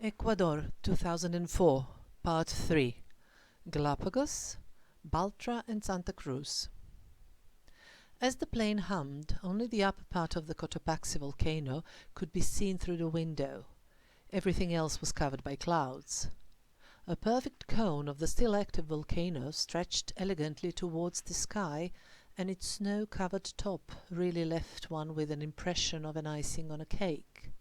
Ecuador 2004 Part 3 Galapagos, Baltra and Santa Cruz. As the plane hummed, only the upper part of the Cotopaxi volcano could be seen through the window. Everything else was covered by clouds. A perfect cone of the still active volcano stretched elegantly towards the sky, and its snow-covered top really left one with an impression of an icing on a cake.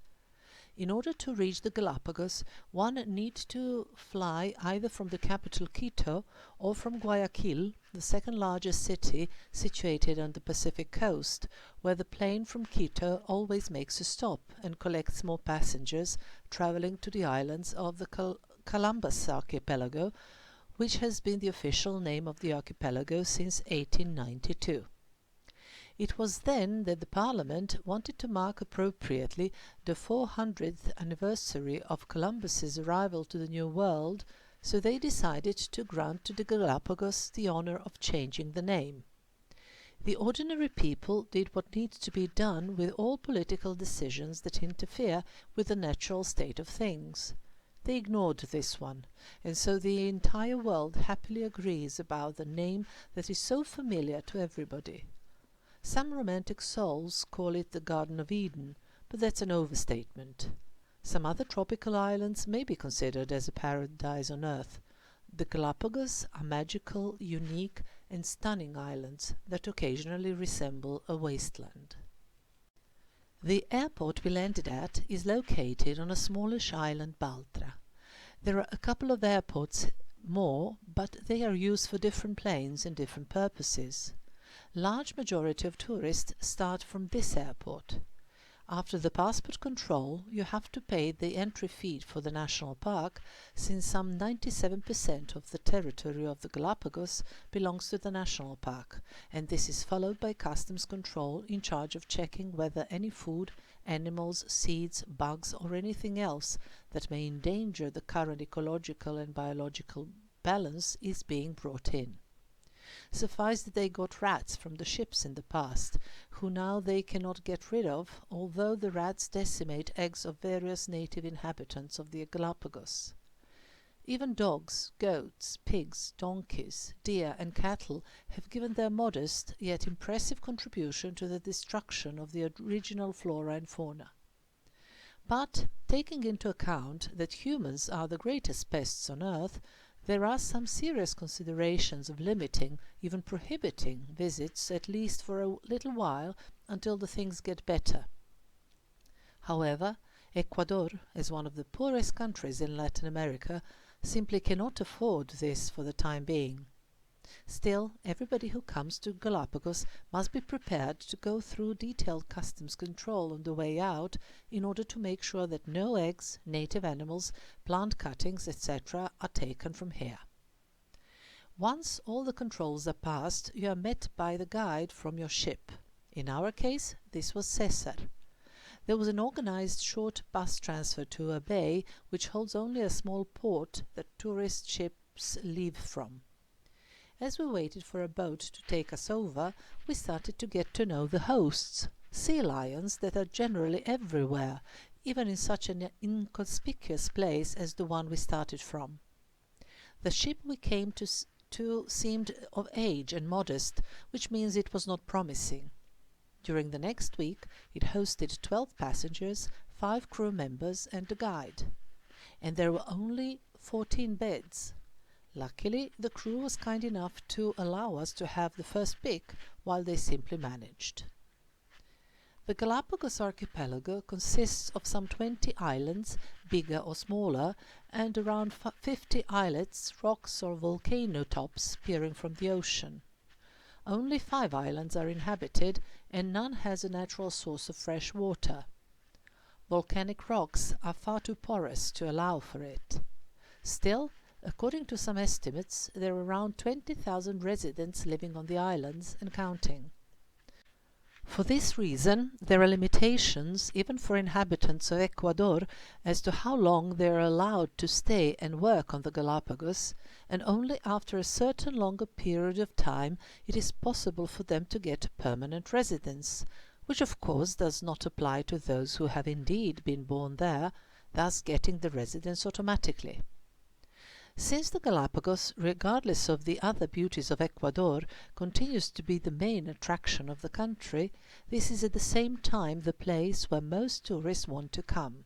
In order to reach the Galapagos, one needs to fly either from the capital Quito or from Guayaquil, the second largest city situated on the Pacific coast, where the plane from Quito always makes a stop and collects more passengers traveling to the islands of the Columbus archipelago, which has been the official name of the archipelago since 1892. It was then that the Parliament wanted to mark appropriately the 400th anniversary of Columbus's arrival to the New World, so they decided to grant to the Galapagos the honor of changing the name. The ordinary people did what needs to be done with all political decisions that interfere with the natural state of things. They ignored this one, and so the entire world happily agrees about the name that is so familiar to everybody. Some romantic souls call it the Garden of Eden, but that's an overstatement. Some other tropical islands may be considered as a paradise on earth. The Galapagos are magical, unique and stunning islands that occasionally resemble a wasteland. The airport we landed at is located on a smallish island, Baltra. There are a couple of airports more, but they are used for different planes and different purposes. Large majority of tourists start from this airport. After the passport control, you have to pay the entry fee for the national park, since some 97% of the territory of the Galapagos belongs to the national park, and this is followed by customs control in charge of checking whether any food, animals, seeds, bugs or anything else that may endanger the current ecological and biological balance is being brought in. Suffice that they got rats from the ships in the past, who now they cannot get rid of, although the rats decimate eggs of various native inhabitants of the Galapagos. Even dogs, goats, pigs, donkeys, deer and cattle have given their modest yet impressive contribution to the destruction of the original flora and fauna. But, taking into account that humans are the greatest pests on earth, there are some serious considerations of limiting, even prohibiting, visits at least for a little while until the things get better. However, Ecuador, as one of the poorest countries in Latin America, simply cannot afford this for the time being. Still, everybody who comes to Galapagos must be prepared to go through detailed customs control on the way out in order to make sure that no eggs, native animals, plant cuttings, etc. are taken from here. Once all the controls are passed, you are met by the guide from your ship. In our case, this was Cesar. There was an organized short bus transfer to a bay which holds only a small port that tourist ships leave from. As we waited for a boat to take us over, we started to get to know the hosts, sea lions that are generally everywhere, even in such an inconspicuous place as the one we started from. The ship we came to seemed of age and modest, which means it was not promising. During the next week, it hosted 12 passengers, 5 crew members and a guide. And there were only 14 beds. Luckily, the crew was kind enough to allow us to have the first pick while they simply managed. The Galapagos archipelago consists of some 20 islands, bigger or smaller, and around 50 islets, rocks or volcano tops peering from the ocean. Only 5 islands are inhabited and none has a natural source of fresh water. Volcanic rocks are far too porous to allow for it. Still, according to some estimates, there are around 20,000 residents living on the islands and counting. For this reason, there are limitations, even for inhabitants of Ecuador, as to how long they are allowed to stay and work on the Galapagos, and only after a certain longer period of time it is possible for them to get permanent residence, which of course does not apply to those who have indeed been born there, thus getting the residence automatically. Since the Galapagos, regardless of the other beauties of Ecuador, continues to be the main attraction of the country, this is at the same time the place where most tourists want to come.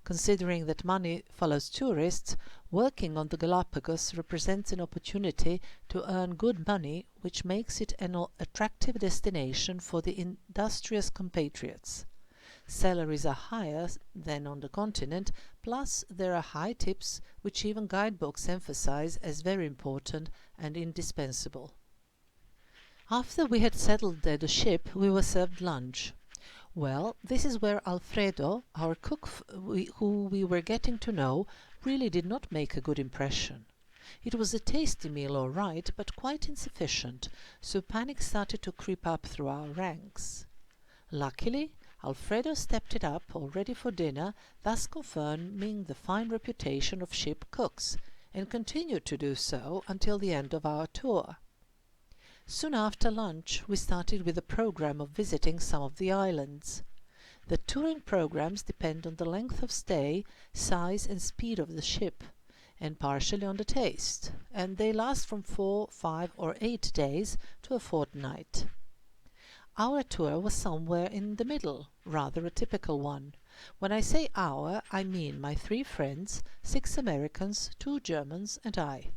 Considering that money follows tourists, working on the Galapagos represents an opportunity to earn good money, which makes it an attractive destination for the industrious compatriots. Salaries are higher than on the continent, plus there are high tips, which even guidebooks emphasize as very important and indispensable. After we had settled at the ship, we were served lunch. Well, this is where Alfredo, our cook who we were getting to know, really did not make a good impression. It was a tasty meal all right, but quite insufficient, so panic started to creep up through our ranks. Luckily, Alfredo stepped it up all ready for dinner, thus confirming the fine reputation of ship cooks, and continued to do so until the end of our tour. Soon after lunch, we started with a program of visiting some of the islands. The touring programs depend on the length of stay, size and speed of the ship, and partially on the taste, and they last from 4, 5 or 8 days to a fortnight. Our tour was somewhere in the middle, rather a typical one. When I say our, I mean my 3 friends, 6 Americans, 2 Germans and I.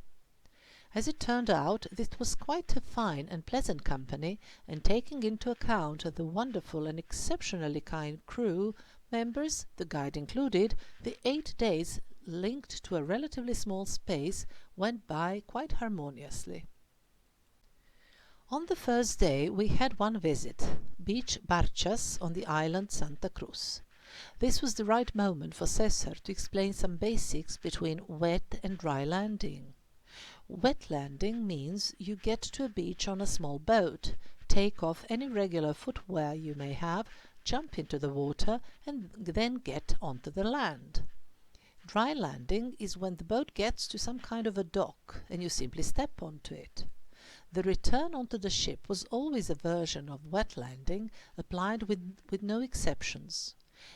As it turned out, this was quite a fine and pleasant company, and taking into account the wonderful and exceptionally kind crew members, the guide included, the 8 days linked to a relatively small space went by quite harmoniously. On the first day we had one visit, beach Barchas on the island Santa Cruz. This was the right moment for Cesar to explain some basics between wet and dry landing. Wet landing means you get to a beach on a small boat, take off any regular footwear you may have, jump into the water and then get onto the land. Dry landing is when the boat gets to some kind of a dock and you simply step onto it. The return onto the ship was always a version of wet landing, applied with no exceptions.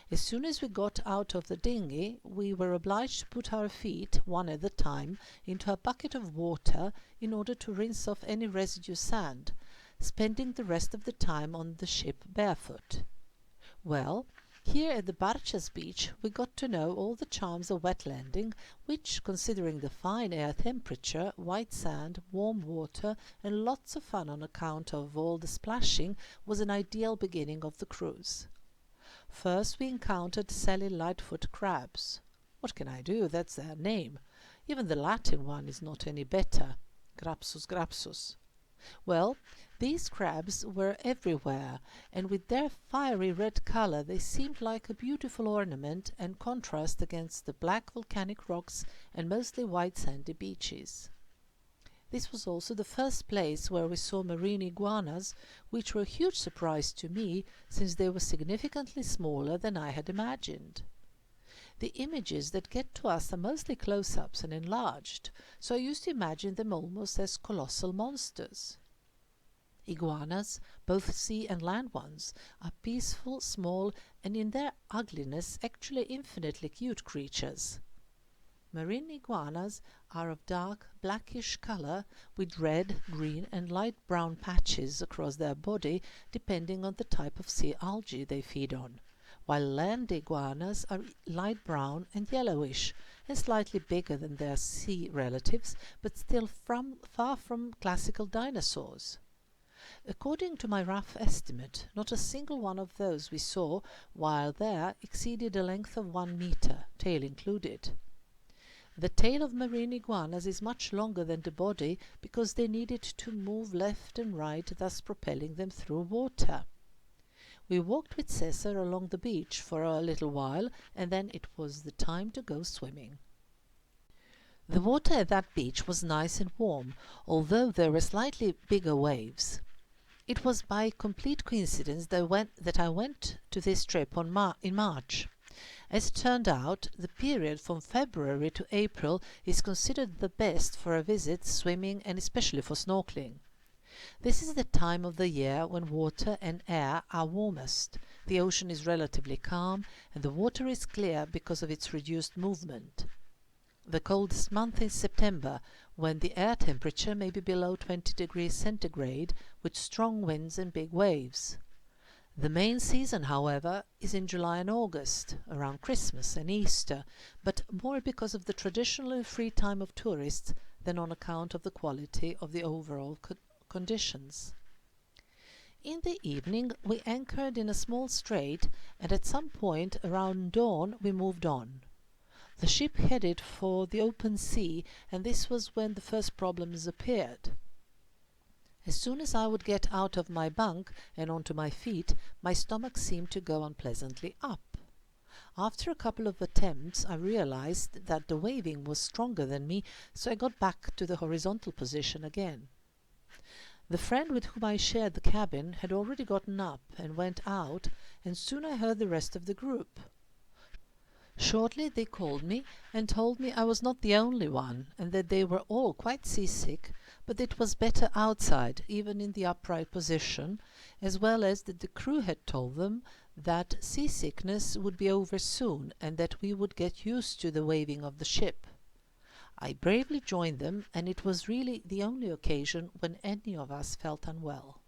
As soon as we got out of the dinghy, we were obliged to put our feet, one at a time, into a bucket of water in order to rinse off any residue sand, spending the rest of the time on the ship barefoot. Well, here at the Barchas beach we got to know all the charms of wet landing, which, considering the fine air temperature, white sand, warm water and lots of fun on account of all the splashing, was an ideal beginning of the cruise. First we encountered Sally Lightfoot crabs. What can I do? That's their name. Even the Latin one is not any better. Grapsus grapsus. Well, these crabs were everywhere, and with their fiery red color they seemed like a beautiful ornament and contrast against the black volcanic rocks and mostly white sandy beaches. This was also the first place where we saw marine iguanas, which were a huge surprise to me, since they were significantly smaller than I had imagined. The images that get to us are mostly close-ups and enlarged, so I used to imagine them almost as colossal monsters. Iguanas, both sea and land ones, are peaceful, small, and in their ugliness actually infinitely cute creatures. Marine iguanas are of dark blackish color with red, green and light brown patches across their body depending on the type of sea algae they feed on, while land iguanas are light brown and yellowish and slightly bigger than their sea relatives, but still far from classical dinosaurs. According to my rough estimate, not a single one of those we saw while there exceeded a length of 1 meter, tail included. The tail of marine iguanas is much longer than the body because they need it to move left and right, thus propelling them through water. We walked with Cesar along the beach for a little while, and then it was the time to go swimming. The water at that beach was nice and warm, although there were slightly bigger waves. It was by complete coincidence that I went to this trip in March. As it turned out, the period from February to April is considered the best for a visit, swimming and especially for snorkeling. This is the time of the year when water and air are warmest. The ocean is relatively calm and the water is clear because of its reduced movement. The coldest month is September, when the air temperature may be below 20 degrees centigrade, with strong winds and big waves. The main season, however, is in July and August, around Christmas and Easter, but more because of the traditionally free time of tourists than on account of the quality of the overall conditions. In the evening we anchored in a small strait, and at some point around dawn we moved on. The ship headed for the open sea, and this was when the first problems appeared. As soon as I would get out of my bunk and onto my feet, my stomach seemed to go unpleasantly up. After a couple of attempts, I realized that the waving was stronger than me, so I got back to the horizontal position again. The friend with whom I shared the cabin had already gotten up and went out, and soon I heard the rest of the group. Shortly they called me and told me I was not the only one, and that they were all quite seasick, but it was better outside, even in the upright position, as well as that the crew had told them that seasickness would be over soon and that we would get used to the waving of the ship. I bravely joined them, and it was really the only occasion when any of us felt unwell.